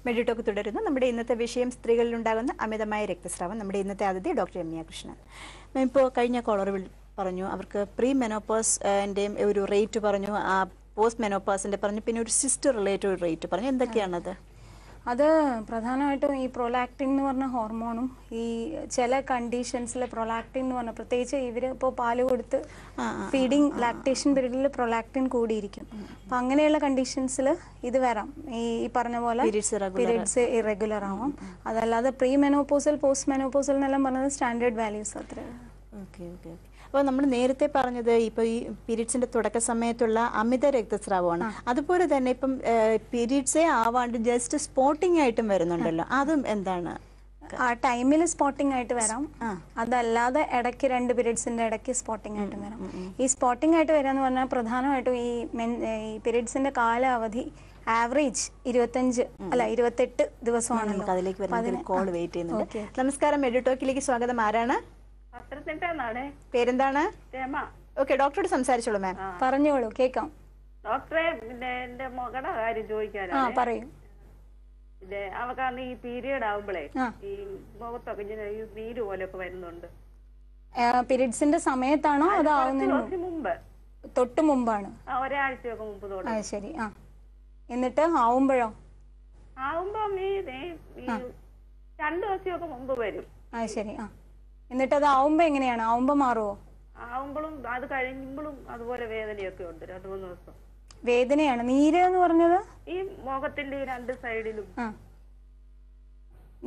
മെഡിറ്റോക്ക് തുടരുന്നു. നമ്മുടെ ഇന്നത്തെ വിഷയം സ്ത്രീകളിലുണ്ടാകുന്ന അമിതമായ രക്തസ്രാവം. നമ്മുടെ ഇന്നത്തെ അതിഥി ഡോക്ടർ രമ്യ കൃഷ്ണൻ. ഇപ്പോൾ കഴിഞ്ഞ കോളർ പറഞ്ഞു അവർക്ക് പ്രീ മെനോപോസിൻ്റെയും ഒരു റേറ്റ് പറഞ്ഞു, ആ പോസ്റ്റ് മെനോപോസിൻ്റെ പറഞ്ഞു, പിന്നെ ഒരു സിസ്റ്റർ റിലേറ്റഡ് റേറ്റ് പറഞ്ഞു. എന്തൊക്കെയാണത്? അത് പ്രധാനമായിട്ടും ഈ പ്രൊലാക്റ്റിൻ എന്ന് പറഞ്ഞ ഹോർമോണും ഈ ചില കണ്ടീഷൻസിൽ പ്രൊലാക്റ്റിൻ എന്ന് പറഞ്ഞാൽ പ്രത്യേകിച്ച് ഇവർ ഇപ്പോൾ പാല് കൊടുത്ത് ഫീഡിങ് ലാക്ടേഷൻ പീരീഡിൽ പ്രൊലാക്റ്റിൻ കൂടിയിരിക്കും. അപ്പം അങ്ങനെയുള്ള കണ്ടീഷൻസിൽ ഇത് വരാം. ഈ പറഞ്ഞ പോലെ പീരീഡ്സ് ഇറഗുലർ ആവാം. അതല്ലാതെ പ്രീ മെനോപോസൽ പോസ്റ്റ് മെനോപോസൽ എന്നെല്ലാം പറഞ്ഞത് സ്റ്റാൻഡേർഡ് വാല്യൂസ് അത്ര. Okay okay okay. അപ്പോൾ നമ്മൾ നേരത്തെ പറഞ്ഞത് ഇപ്പോൾ ഈ പീരീഡ്സിൻ്റെ തുടക്ക സമയത്തുള്ള അമിത രക്തസ്രാവമാണ്. അതുപോലെ തന്നെ ഇപ്പം പീരീഡ്സേ ആവാണ്ട് ജസ്റ്റ് സ്പോട്ടിംഗ് ആയിട്ടും വരുന്നുണ്ടല്ലോ, അതും എന്താണ്? ആ ടൈമിൽ സ്പോട്ടിംഗ് ആയിട്ട് വരാം. അതല്ലാതെ ഇടയ്ക്ക് 2 പീരീഡ്സിന്റെ ഇടയ്ക്ക് സ്പോട്ടിംഗ് ആയിട്ട് വരാം. ഈ സ്പോട്ടിംഗ് ആയിട്ട് വരാന്ന് പറഞ്ഞാൽ പ്രധാനമായിട്ടും ഈ പീരീഡ്സിന്റെ കാലാവധി ആവറേജ് 28 ദിവസമാണല്ലോ. അതിലേക്ക് വരുന്ന കോൾ വെയിറ്റ് ചെയ്യുന്നുണ്ട്. നമസ്കാരം, മെഡിറ്റോക്കിലേക്ക് സ്വാഗതം. ആരാണ്? പേരെന്താണ്? ഓക്കെ, ഡോക്ടറോട് സംസാരിച്ചോളൂ മാം. പറഞ്ഞോളൂ, കേൾക്കാം. ഡോക്ടറെ, എന്റെ മകളുടെ കാര്യം ചോദിക്കാനാണ്. പറയൂ. അവക്കാന്ന് ഈ പീരിയഡ് ആവുമ്പോഴേ ഈ മുഖത്തൊക്കെ ഇങ്ങനെ നീര് പോലെയൊക്കെ വരുന്നുണ്ട്. പീരീഡ്സിന്റെ സമയത്താണോ അതോ ആവുന്നതിന് മുമ്പ്? തൊട്ട് മുമ്പാണ്. ഒരാഴ്ചയൊക്കെ മുമ്പ് തുടങ്ങി. ശരി. എന്നിട്ട് ആവുമ്പോഴോ? ആവുമ്പോ ഈ 2 ദിവസമൊക്കെ മുമ്പ് വരും. ശരി. എന്നിട്ട് അത് ആവുമ്പോ എങ്ങനെയാണ്? ആവുമ്പോ മാറുമോ? ആവുമ്പോഴും അത് കഴിയുമ്പോഴും അതുപോലെ വേദനയൊക്കെ ഉണ്ട്. 2-3 ദിവസം വേദനയാണ്. നീര് എന്ന് പറഞ്ഞത് ഈ മുഖത്തിന്റെ 2 സൈഡിലും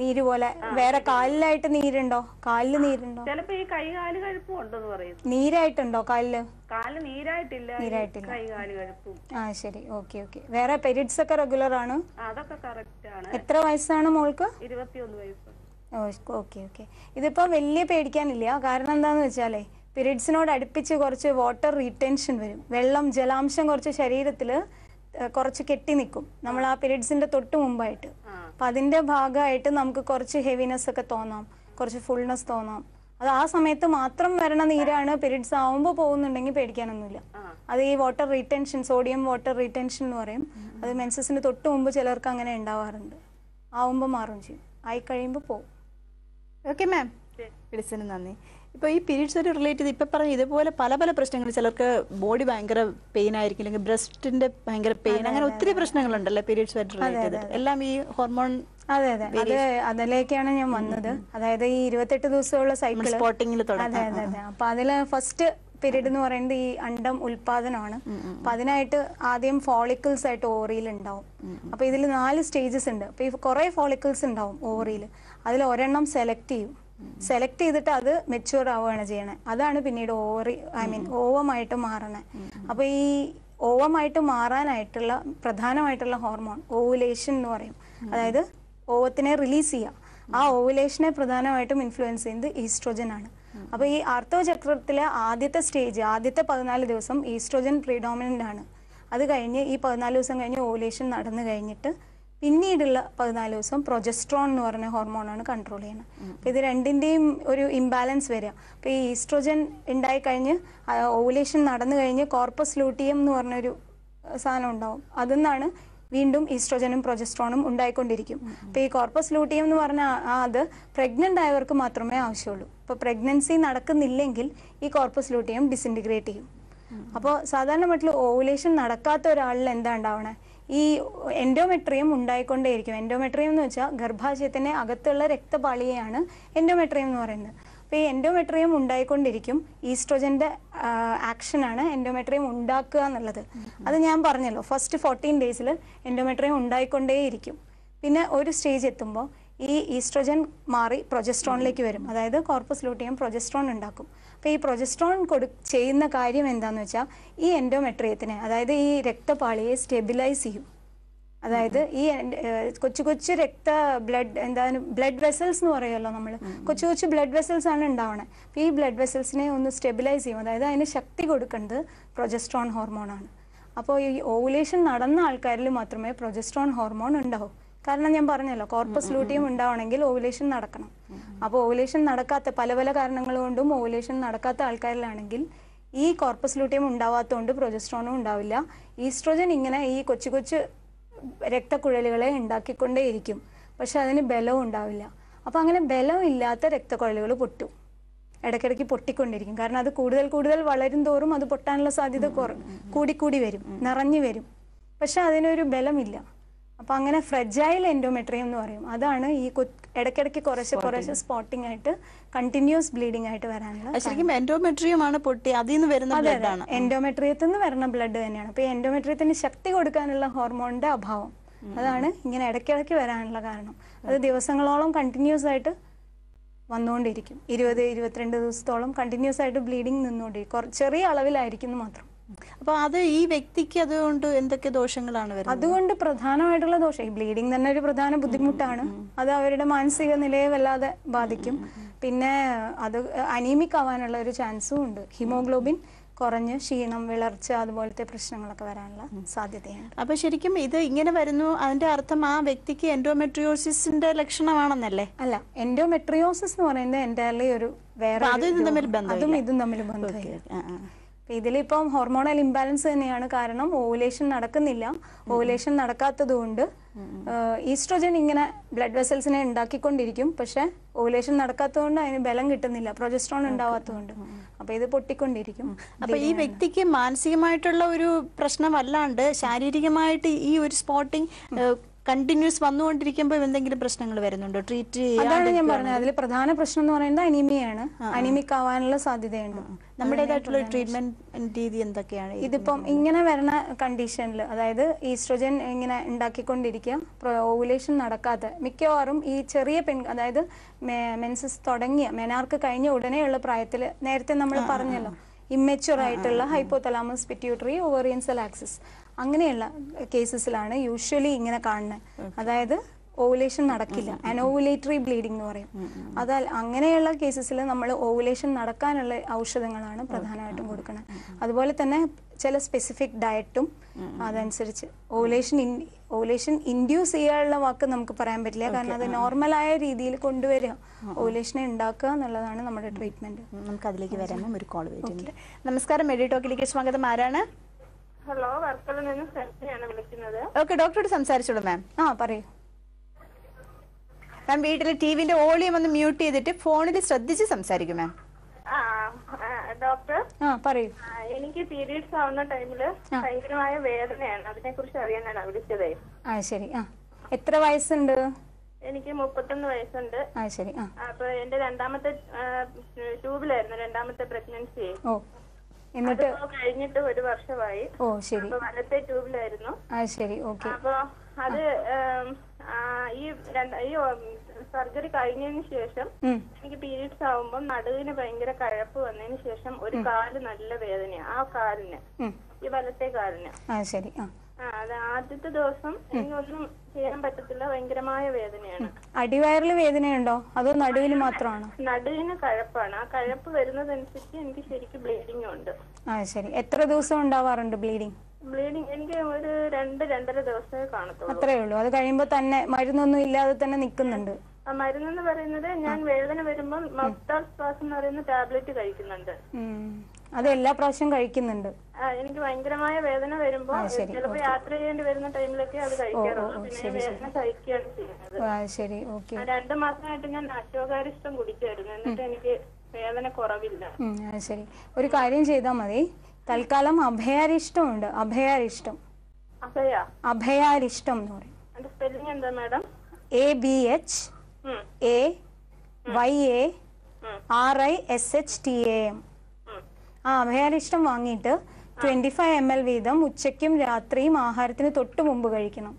നീര് പോലെ. വേറെ കാലിലായിട്ട് നീരുണ്ടോ? കാലില് നീരുണ്ടോ? ചിലപ്പോ ഈ കൈകാല് കഴുപ്പും ഉണ്ടെന്ന് പറയുന്നു. നീരായിട്ടുണ്ടോ കാലില്? കാലില് നീരായിട്ടില്ല, കൈകാല് കഴുപ്പും. ശരി. Okay okay. വേറെ പീരീഡ്സ് ഒക്കെ റെഗുലർ ആണ്? അതൊക്കെ കറക്റ്റ് ആണ്. എത്ര വയസ്സാണ് മോൾക്ക്? 21 വയസ്സ്. Okay okay. ഇതിപ്പോ വലിയ പേടിക്കാനില്ല. കാരണം എന്താന്ന് വെച്ചാലേ പീരീഡ്സിനോട് അടുപ്പിച്ച് കുറച്ച് വാട്ടർ റീറ്റെൻഷൻ വരും. ജലാംശം കുറച്ച് ശരീരത്തിൽ കുറച്ച് കെട്ടി നിൽക്കും നമ്മൾ ആ പീരീഡ്സിന്റെ തൊട്ട് മുമ്പായിട്ട്. അപ്പൊ അതിന്റെ ഭാഗമായിട്ട് നമുക്ക് കുറച്ച് ഹെവിനെസ് ഒക്കെ തോന്നാം, കുറച്ച് ഫുൾനെസ് തോന്നാം. അത് ആ സമയത്ത് മാത്രം വരണ നീരാണ്. പീരീഡ്സ് ആവുമ്പോൾ പോകുന്നുണ്ടെങ്കിൽ പേടിക്കാനൊന്നുമില്ല. അത് ഈ വാട്ടർ റീറ്റെൻഷൻ, സോഡിയം വാട്ടർ റീറ്റെൻഷൻ എന്ന് പറയും. അത് മെൻസസിന് തൊട്ട് മുമ്പ് ചിലർക്ക് അങ്ങനെ ഉണ്ടാവാറുണ്ട്. ആവുമ്പോൾ മാറും ചെയ്യും, ആയി കഴിയുമ്പോൾ പോകും. ഓക്കെ മാം, വിളിച്ചതിന് നന്ദി. ഇപ്പോൾ ഈ പീരീഡ്സ് റിലേറ്റ് ചെയ്ത് ഇപ്പം പറഞ്ഞ ഇതുപോലെ പല പല പ്രശ്നങ്ങൾ, ചിലർക്ക് ബോഡി ഭയങ്കര പെയിൻ ആയിരിക്കും, അല്ലെങ്കിൽ ബ്രസ്റ്റിന്റെ ഭയങ്കര പെയിൻ, അങ്ങനെ ഒത്തിരി പ്രശ്നങ്ങളുണ്ടല്ലോ പീരീഡ്സ് ആയിട്ട് റിലേറ്റ് ചെയ്തിട്ട്. എല്ലാം ഈ ഹോർമോൺ. അതെ അതെ, അതിലേക്കാണ് ഞാൻ വന്നത്. അതായത് ഈ 28 ദിവസമുള്ള സൈക്കിൾ സ്പോട്ടിങ്ങിൽ തുടങ്ങി. അതെ അതെ അതെ. അപ്പൊ അതില് ഫസ്റ്റ് പീരീഡ് എന്ന് പറയുന്നത് ഈ അണ്ടം ഉൽപാദനമാണ്. അപ്പൊ അതിനായിട്ട് ആദ്യം ഫോളിക്കിൾസ് ആയിട്ട് ഓവറിയിൽ ഉണ്ടാവും. അപ്പൊ ഇതിൽ 4 സ്റ്റേജസ് ഉണ്ട്. അപ്പൊ ഈ കുറെ ഫോളിക്കിൾസ് ഉണ്ടാവും ഓവറിയിൽ. അതിൽ ഒരെണ്ണം സെലക്ട് ചെയ്തിട്ട് അത് മെച്യൂർ ആവുകയാണ് ചെയ്യണേ. അതാണ് പിന്നീട് ഓവമായിട്ട് മാറണേ. അപ്പൊ ഈ ഓവമായിട്ട് മാറാനായിട്ടുള്ള പ്രധാനമായിട്ടുള്ള ഹോർമോൺ ഓവുലേഷൻ എന്ന് പറയും. അതായത് ഓവത്തിനെ റിലീസ് ചെയ്യുക. ആ ഓവുലേഷനെ പ്രധാനമായിട്ടും ഇൻഫ്ലുവൻസ് ചെയ്യുന്നത് ഈസ്ട്രോജൻ ആണ്. അപ്പൊ ഈ ആർത്തവചക്രത്തിലെ ആദ്യത്തെ സ്റ്റേജ്, ആദ്യത്തെ 14 ദിവസം ഈസ്ട്രോജൻ പ്രീഡോമിനന്റ് ആണ്. അത് കഴിഞ്ഞ് ഈ 14 ദിവസം കഴിഞ്ഞ് ഓവുലേഷൻ നടന്നു കഴിഞ്ഞിട്ട് പിന്നീടുള്ള 14 ദിവസം പ്രൊജസ്ട്രോൺ എന്ന് പറഞ്ഞ ഹോർമോണാണ് കൺട്രോൾ ചെയ്യുന്നത്. അപ്പോൾ ഇത് രണ്ടിൻ്റെയും ഒരു ഇംബാലൻസ് വരിക. അപ്പോൾ ഈ ഈസ്ട്രോജൻ ഉണ്ടായിക്കഴിഞ്ഞ് ഓവുലേഷൻ നടന്നു കഴിഞ്ഞ് കോർപ്പസ് ലൂട്ടിയം എന്ന് പറഞ്ഞൊരു സാധനം ഉണ്ടാവും. അതിൽ വീണ്ടും ഈസ്ട്രോജനും പ്രൊജസ്ട്രോണും ഉണ്ടായിക്കൊണ്ടിരിക്കും. അപ്പോൾ ഈ കോർപ്പസ് ലൂട്ടിയം എന്ന് പറഞ്ഞാൽ അത് പ്രഗ്നൻ്റ് ആയവർക്ക് മാത്രമേ ആവശ്യമുള്ളൂ. ഇപ്പോൾ പ്രഗ്നൻസി നടക്കുന്നില്ലെങ്കിൽ ഈ കോർപ്പസ് ലൂട്ടിയം ഡിസിൻറ്റിഗ്രേറ്റ് ചെയ്യും. അപ്പോൾ സാധാരണ മറ്റുള്ള ഓവുലേഷൻ നടക്കാത്ത ഒരാളിൽ എന്താ ഉണ്ടാവണേ? ഈ എൻഡോമെട്രിയം ഉണ്ടായിക്കൊണ്ടേയിരിക്കും. എൻഡോമെട്രിയം എന്ന് വെച്ചാൽ ഗർഭാശയത്തിന് അകത്തുള്ള രക്തപാളിയെയാണ് എൻഡോമെട്രിയം എന്ന് പറയുന്നത്. അപ്പോൾ ഈ എൻഡോമെട്രിയം ഉണ്ടായിക്കൊണ്ടിരിക്കും. ഈസ്ട്രോജൻ്റെ ആക്ഷനാണ് എൻഡോമെട്രിയം ഉണ്ടാക്കുക എന്നുള്ളത്. അത് ഞാൻ പറഞ്ഞല്ലോ, ഫസ്റ്റ് 14 ഡേയ്സിൽ എൻഡോമെട്രിയം ഉണ്ടായിക്കൊണ്ടേയിരിക്കും. പിന്നെ ഒരു സ്റ്റേജ് എത്തുമ്പോൾ ഈ ഈസ്ട്രോജൻ മാറി പ്രൊജസ്ട്രോണിലേക്ക് വരും. അതായത് കോർപ്പസ് ലൂട്ടിയം പ്രൊജസ്ട്രോൺ ഉണ്ടാക്കും. അപ്പോൾ ഈ പ്രൊജസ്ട്രോൺ ചെയ്യുന്ന കാര്യം എന്താണെന്ന് വെച്ചാൽ ഈ എൻഡോമെട്രിയത്തിനെ, അതായത് ഈ രക്തപാളിയെ സ്റ്റെബിലൈസ് ചെയ്യും. അതായത് ഈ കൊച്ചു കൊച്ചു ബ്ലഡ് വെസൽസ് എന്ന് പറയുമല്ലോ നമ്മൾ, കൊച്ചു കൊച്ചു ബ്ലഡ് വെസൽസ് ആണ് ഉണ്ടാവണേ. അപ്പോൾ ഈ ബ്ലഡ് വെസൽസിനെ ഒന്ന് സ്റ്റെബിലൈസ് ചെയ്യും. അതായത് അതിന് ശക്തി കൊടുക്കുന്നത് പ്രൊജസ്ട്രോൺ ഹോർമോണാണ്. അപ്പോൾ ഈ ഓവുലേഷൻ നടന്ന ആൾക്കാരിൽ മാത്രമേ പ്രൊജസ്ട്രോൺ ഹോർമോൺ ഉണ്ടാവൂ. കാരണം ഞാൻ പറഞ്ഞല്ലോ, കോർപ്പസ് ലൂട്ടിയം ഉണ്ടാവണമെങ്കിൽ ഓവുലേഷൻ നടക്കണം. അപ്പോൾ ഓവുലേഷൻ നടക്കാത്ത പല പല കാരണങ്ങൾ കൊണ്ടും ഓവുലേഷൻ നടക്കാത്ത ആൾക്കാരിലാണെങ്കിൽ ഈ കോർപ്പസ് ലൂട്ടിയം ഉണ്ടാവാത്തതുകൊണ്ട് പ്രൊജസ്ട്രോണും ഉണ്ടാവില്ല. ഈസ്ട്രോജൻ ഇങ്ങനെ ഈ കൊച്ചു കൊച്ചു രക്തക്കുഴലുകളെ ഉണ്ടാക്കിക്കൊണ്ടേയിരിക്കും, പക്ഷെ അതിന് ബലവും ഉണ്ടാവില്ല. അപ്പോൾ അങ്ങനെ ബലമില്ലാത്ത രക്തക്കുഴലുകൾ പൊട്ടും, ഇടയ്ക്കിടയ്ക്ക് പൊട്ടിക്കൊണ്ടിരിക്കും. കാരണം അത് കൂടുതൽ കൂടുതൽ വളരും തോറും അത് പൊട്ടാനുള്ള സാധ്യത കൂടിക്കൂടി വരും, നിറഞ്ഞു വരും. പക്ഷെ അതിനൊരു ബലമില്ല. അപ്പം അങ്ങനെ ഫ്രജൈൽ എൻഡോമെട്രിയം എന്ന് പറയും. അതാണ് ഈ ഇടയ്ക്കിടയ്ക്ക് കുറച്ച് സ്പോട്ടിംഗ് ആയിട്ട് കണ്ടിന്യൂസ് ബ്ലീഡിംഗ് ആയിട്ട് വരാനുള്ള. ശരിക്കും എൻഡോമെട്രിയമാണ് പൊട്ടി അതിൽ നിന്ന് വരുന്ന ബ്ലഡാണ്. എൻഡോമെട്രിയത്തിൽ നിന്ന് വരുന്ന ബ്ലഡ് തന്നെയാണ്. അപ്പോൾ ഈ എൻഡോമെട്രിയത്തിന് ശക്തി കൊടുക്കാനുള്ള ഹോർമോണിന്റെ അഭാവം അതാണ് ഇങ്ങനെ ഇടയ്ക്കിടയ്ക്ക് വരാനുള്ള കാരണം. അത് ദിവസങ്ങളോളം കണ്ടിന്യൂസ് ആയിട്ട് വന്നുകൊണ്ടിരിക്കും. 20-22 ദിവസത്തോളം കണ്ടിന്യൂസ് ആയിട്ട് ബ്ലീഡിങ് നിന്നുകൊണ്ടിരിക്കും. ചെറിയ അളവിലായിരിക്കും മാത്രം. അപ്പോൾ അത് ഈ വ്യക്തിക്ക് അതുകൊണ്ട് എന്തൊക്കെ ദോഷങ്ങളാണ് വരുന്നത്? അതുകൊണ്ട് പ്രധാനമായിട്ടുള്ള ദോഷം, ഈ ബ്ലീഡിങ് തന്നെ ഒരു പ്രധാന ബുദ്ധിമുട്ടാണ്. അത് അവരുടെ മാനസിക നിലയെ വല്ലാതെ ബാധിക്കും. പിന്നെ അത് അനീമിക് ആവാനുള്ള ഒരു ചാൻസും ഉണ്ട്. ഹീമോഗ്ലോബിൻ കുറഞ്ഞ് ക്ഷീണം, വിളർച്ച അതുപോലത്തെ പ്രശ്നങ്ങളൊക്കെ വരാനുള്ള സാധ്യതയുണ്ട്. അപ്പൊ ശരിക്കും ഇത് ഇങ്ങനെ വരുന്നു, അതിന്റെ അർത്ഥം ആ വ്യക്തിക്ക് എൻഡോമെട്രിയോസിന്റെ ലക്ഷണമാണെന്നല്ലേ? അല്ല, എൻഡോമെട്രിയോസിസ് എന്ന് പറയുന്നത് എൻ്റയർലി ഒരു വേറെ, അതും ഇതും തമ്മിൽ ബന്ധമില്ല. ഇതിലിപ്പം ഹോർമോണൽ ഇംബാലൻസ് തന്നെയാണ് കാരണം. ഓവുലേഷൻ നടക്കുന്നില്ല. ഓവുലേഷൻ നടക്കാത്തത് കൊണ്ട് ഈസ്ട്രോജൻ ഇങ്ങനെ ബ്ലഡ് വെസൽസിനെ ഉണ്ടാക്കിക്കൊണ്ടിരിക്കും, പക്ഷെ ഓവുലേഷൻ നടക്കാത്തതുകൊണ്ട് അതിന് ബലം കിട്ടുന്നില്ല, പ്രൊജസ്ട്രോൺ ഉണ്ടാവാത്തതുകൊണ്ട്. അപ്പൊ ഇത് പൊട്ടിക്കൊണ്ടിരിക്കും. അപ്പൊ ഈ വ്യക്തിക്ക് മാനസികമായിട്ടുള്ള ഒരു പ്രശ്നമല്ലാണ്ട് ശാരീരികമായിട്ട് ഈ ഒരു സ്പോട്ടിങ് കണ്ടിന്യൂസ് വന്നുകൊണ്ടിരിക്കുമ്പോൾ എന്തെങ്കിലും പ്രശ്നങ്ങൾ വരുന്നുണ്ടോ? ട്രീറ്റ് അതാണ് ഞാൻ പറഞ്ഞത്. അതിൽ പ്രധാന പ്രശ്നം എന്ന് പറയുന്നത് അനീമിയാണ്. അനീമിക് ആവാനുള്ള സാധ്യതയുണ്ട്. നമ്മുടേതായിട്ടുള്ള ട്രീറ്റ്മെന്റ് രീതി എന്തൊക്കെയാണ്? ഇതിപ്പം ഇങ്ങനെ വരുന്ന കണ്ടീഷനിൽ, അതായത് ഈസ്ട്രോജൻ ഇങ്ങനെ ഉണ്ടാക്കിക്കൊണ്ടിരിക്കുക, ഓവുലേഷൻ നടക്കാത്ത മിക്കവാറും ഈ ചെറിയ അതായത് മെൻസസ് തുടങ്ങിയ മെനാർക്ക് കഴിഞ്ഞ ഉടനെയുള്ള പ്രായത്തിൽ, നേരത്തെ നമ്മൾ പറഞ്ഞല്ലോ ഇമ്മെച്യൂർ ആയിട്ടുള്ള hypothalamus pituitary ovarian cell axis, അങ്ങനെയുള്ള കേസസിലാണ് യൂഷ്വലി ഇങ്ങനെ കാണുന്നത്. അതായത് ഓവുലേഷൻ നടക്കില്ല, അനോവുലേറ്ററി ബ്ലീഡിംഗ് എന്ന് പറയും. അതാൽ അങ്ങനെയുള്ള കേസസിൽ നമ്മൾ ഓവുലേഷൻ നടക്കാനുള്ള ഔഷധങ്ങളാണ് പ്രധാനമായിട്ടും കൊടുക്കുന്നത്. അതുപോലെ തന്നെ ചില സ്പെസിഫിക് ഡയറ്റും അതനുസരിച്ച് ഓവുലേഷൻ ഇൻഡ്യൂസ് ചെയ്യാനുള്ള വാക്ക് നമുക്ക് പറയാൻ പറ്റില്ല, കാരണം അത് നോർമലായ രീതിയിൽ കൊണ്ടുവരിക, ഓവുലേഷനെ ഉണ്ടാക്കുക എന്നുള്ളതാണ് നമ്മുടെ ട്രീറ്റ്മെന്റ്. നമുക്ക് അതിലേക്ക് വരാനും ഒരു കോൾ വരുന്നുണ്ട്. നമസ്കാരം, മെഡി ടോക്കിലേക്ക് സ്വാഗതം. ആരാണ്? ഹലോ, വർക്കലയിൽ നിന്ന് സെൽഫിയാണ് വിളിക്കുന്നത്. ഓക്കെ, ഡോക്ടറോട് സംസാരിച്ചോളൂ മാം. പറയൂ മാം. വീട്ടിൽ ടിവിന്റെ വോളിയം ഒന്ന് മ്യൂട്ട് ചെയ്തിട്ട് ഫോണിൽ ശ്രദ്ധിച്ച് സംസാരിക്കും മാം. ഡോക്ടർ പറയൂ. എനിക്ക് പീരീഡ്സ് ആവുന്ന ടൈമില് ഭയങ്കരമായ വേദനയാണ്, അതിനെ കുറിച്ച് അറിയാനാണ് വിളിച്ചതേ. ശരി. എത്ര വയസ്സുണ്ട്? എനിക്ക് 31 വയസ്സുണ്ട്. ശരി. അപ്പൊ എന്റെ രണ്ടാമത്തെ ട്യൂബിലായിരുന്നു രണ്ടാമത്തെ പ്രഗ്നൻസി. എന്നിട്ട് കഴിഞ്ഞിട്ട് 1 വർഷമായി. ശരി. വലത്തെ ട്യൂബിലായിരുന്നു. ശരി. ഓക്കെ. അപ്പൊ അത് ഈ സർജറി കഴിഞ്ഞതിന് ശേഷം എനിക്ക് പീരീഡ്സ് ആവുമ്പോൾ നടുവിന് ഭയങ്കര കഴപ്പ് വന്നതിന് ശേഷം ഒരു കാല് നല്ല വേദനയാണ്, ആ കാലിന്, ഈ വലത്തെ കാലിന്. ശരി. അത് ആദ്യത്തെ ദിവസം എനിക്കൊന്നും ചെയ്യാൻ പറ്റത്തില്ല, ഭയങ്കരമായ വേദനയാണ്. അടിവയറിൽ വേദനയുണ്ടോ അതോ നടുവിന് മാത്രമാണോ? നടുവിന് കഴപ്പാണ്. ആ കഴപ്പ് വരുന്നതനുസരിച്ച് എനിക്ക് ശരിക്കും ബ്ലീഡിംഗ് ഉണ്ട്. ശരി. എത്ര ദിവസം ഉണ്ടാവാറുണ്ട് ബ്ലീഡിംഗ്? ബ്ലീഡിംഗ് എനിക്ക് ഒരു 2-2.5 ദിവസമേ കാണത്തുള്ളൂ. അത്രേ ഉള്ളൂ. അത് കഴിയുമ്പോ തന്നെ മരുന്നൊന്നും ഇല്ലാതെ തന്നെ നിൽക്കുന്നുണ്ട്? മരുന്നെന്ന് പറയുന്നത് ഞാൻ വേദന വരുമ്പോൾ മഫ്താൽ സ്പാസ് എന്ന് പറയുന്ന ടാബ്ലറ്റ് കഴിക്കുന്നുണ്ട്. അത് എല്ലാ പ്രാവശ്യം കഴിക്കുന്നുണ്ട്? എനിക്ക് ഭയങ്കരമായ വേദന വരുമ്പോ ചിലപ്പോൾ യാത്ര ചെയ്യേണ്ടി വരുന്ന ടൈമിലൊക്കെ അത് കഴിക്കാറുള്ളൂ. പിന്നെ വേദന സഹിക്കുകയാണ് ചെയ്യുന്നത്. ശരി. ഓക്കെ. 2 മാസമായിട്ട് ഞാൻ അശ്വകാരിഷ്ടം കുടിക്കായിരുന്നു, എന്നിട്ട് എനിക്ക് വേദന കുറവില്ല. ശരി. ഒരു കാര്യം ചെയ്താൽ മതി, തൽക്കാലം അഭയാരിഷ്ടമുണ്ട്. അഭയാരിഷ്ടം എന്ന് പറയും. സ്പെല്ലിംഗ് എന്താ മാഡം? ABHAYARISHTAM. അഭയാരിഷ്ടം വാങ്ങിയിട്ട് 25 ml വീതം ഉച്ചയ്ക്കും രാത്രിയും ആഹാരത്തിന് തൊട്ട് മുമ്പ് കഴിക്കണം.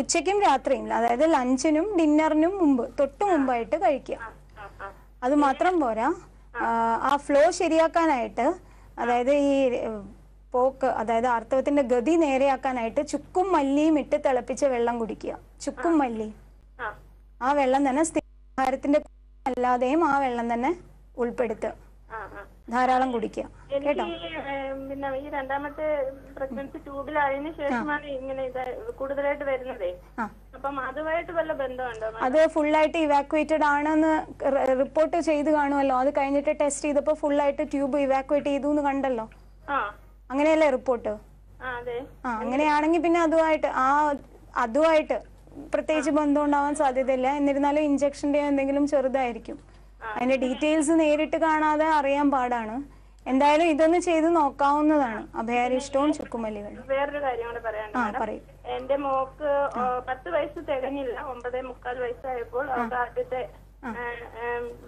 ഉച്ചയ്ക്കും രാത്രിയും, അതായത് ലഞ്ചിനും ഡിന്നറിനും മുമ്പ്, തൊട്ട് മുമ്പായിട്ട് കഴിക്കുക. അത് മാത്രം പോരാ, ആ ഫ്ലോ ശരിയാക്കാനായിട്ട്, അതായത് ഈ പോക്ക്, അതായത് ആർത്തവത്തിന്റെ ഗതി നേരെയാക്കാനായിട്ട് ചുക്കും മല്ലിയും ഇട്ട് തിളപ്പിച്ച വെള്ളം കുടിക്കുക. ചുക്കും മല്ലിയും ആ വെള്ളം തന്നെ ആഹാരത്തിന്റെ അല്ലാതെയും ആ വെള്ളം തന്നെ ഉൾപ്പെടുത്തുക, ധാരാളം കുടിക്കുക. കേട്ടോ? പിന്നെ ഈ രണ്ടാമത്തെ പ്രഗ്നൻസി ട്യൂബിലായതിനു ശേഷമാണ് ഇങ്ങനെ കൂടുതലായിട്ട് വരുന്നതേ. അപ്പം അതുമായിട്ട് വല്ല ബന്ധമുണ്ടോ? അത് ഫുള്ളായിട്ട് ഇവാക്യുവേറ്റഡ് ആണെന്ന് റിപ്പോർട്ട് ചെയ്ത് കാണുമല്ലോ. അത് കഴിഞ്ഞിട്ട് ടെസ്റ്റ് ചെയ്തപ്പോൾ ഫുള്ളായിട്ട് ട്യൂബ് ഇവാക്യുവേറ്റ് ചെയ്തു എന്ന് കണ്ടല്ലോ. അങ്ങനെയല്ലേ റിപ്പോർട്ട്? അതെ. അങ്ങനെയാണെങ്കിൽ പിന്നെ അതുമായിട്ട് പ്രത്യേകിച്ച് ബന്ധം ഉണ്ടാവാൻ സാധ്യതയില്ല. എന്നിരുന്നാലും ഇഞ്ചക്ഷന്റെ എന്തെങ്കിലും ചെറുതായിരിക്കും. അതിന്റെ ഡീറ്റെയിൽസ് നേരിട്ട് കാണാതെ അറിയാൻ പാടാണ്. എന്തായാലും ഇതൊന്ന് ചെയ്ത് നോക്കാവുന്നതാണ്, അഭയാരിഷ്ടവും ചുക്കുമല്ലികളും. വേറൊരു കാര്യം കൂടെ പറയാനുണ്ട്. എന്റെ മോക്ക് 10 വയസ്സ് തികഞ്ഞില്ല, 9.25 വയസ്സായപ്പോൾ അവർക്ക് ആദ്യത്തെ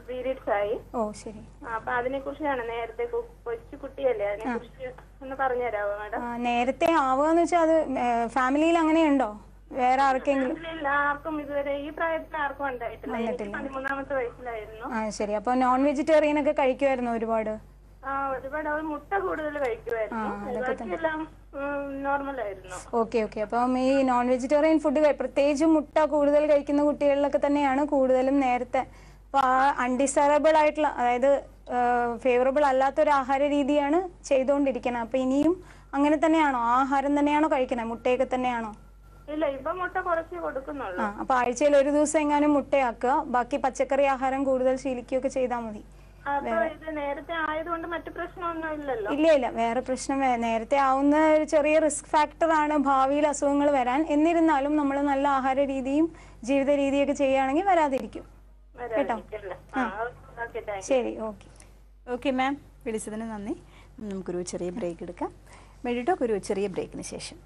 പീരീഡ്സ് ആയി. ഓ ശരി. അപ്പൊ അതിനെ കുറിച്ചാണ്, നേരത്തെ കൊച്ചു കുട്ടിയല്ലേ, അതിനെ കുറിച്ച് ഒന്ന് പറഞ്ഞുതരാമോ മാഡം? നേരത്തെ ആവുകയെന്ന് വെച്ചാൽ അത് ഫാമിലിയിൽ അങ്ങനെയുണ്ടോ? വേറെ ആർക്കെങ്കിലും? ആർക്കും ഇതുവരെ ഈ പ്രായത്തിൽ ആർക്കും ഉണ്ടായിട്ടില്ല. 13ാമത്തെ വയസ്സിലായിരുന്നു. ശരി. അപ്പൊ നോൺ വെജിറ്റേറിയൻ ഒക്കെ കഴിക്കുമായിരുന്നു ഒരുപാട്? ഒരുപാട്. അവൾ മുട്ട കൂടുതൽ കഴിക്കുമായിരുന്നു, എല്ലാം നോർമൽ ആയിരുന്നു. ഓക്കെ. അപ്പം ഈ നോൺ വെജിറ്റേറിയൻ ഫുഡ് പ്രത്യേകിച്ച് മുട്ട കൂടുതൽ കഴിക്കുന്ന കുട്ടികളിലൊക്കെ തന്നെയാണ് കൂടുതലും നേരത്തെ. അപ്പൊ ആ അൺഡിസൈറബിൾ ആയിട്ടുള്ള, അതായത് ഫേവറബിൾ അല്ലാത്തൊരു ആഹാര രീതിയാണ് ചെയ്തുകൊണ്ടിരിക്കുന്നത്. അപ്പൊ ഇനിയും അങ്ങനെ തന്നെയാണോ? ആഹാരം തന്നെയാണോ കഴിക്കുന്നത്? മുട്ടയൊക്കെ തന്നെയാണോ? ഇല്ല, ഇപ്പൊ മുട്ട കുറച്ച് കൊടുക്കുന്നുള്ളൂ. അപ്പൊ ആഴ്ചയിൽ ഒരു ദിവസം എങ്ങാനും മുട്ടയാക്കുക, ബാക്കി പച്ചക്കറി ആഹാരം കൂടുതൽ ശീലിക്കുകയൊക്കെ ചെയ്താൽ മതി. നേരത്തെ ആയതുകൊണ്ട് മറ്റു പ്രശ്നമൊന്നും ഇല്ലല്ലോ? ഇല്ല, വേറെ പ്രശ്നം. നേരത്തെ ആവുന്ന ഒരു ചെറിയ റിസ്ക് ഫാക്ടർ ആണ് ഭാവിയിൽ അസുഖങ്ങൾ വരാൻ. എന്നിരുന്നാലും നമ്മൾ നല്ല ആഹാര രീതിയും ജീവിത രീതിയൊക്കെ ചെയ്യുകയാണെങ്കിൽ വരാതിരിക്കും കേട്ടോ. ശരി. ഓക്കെ മാം, വിളിച്ചതിന് നന്ദി. നമുക്കൊരു ചെറിയ ബ്രേക്ക് എടുക്കാം. മെഡിറ്റോക്ക് ഒരു ചെറിയ ബ്രേക്കിന് ശേഷം.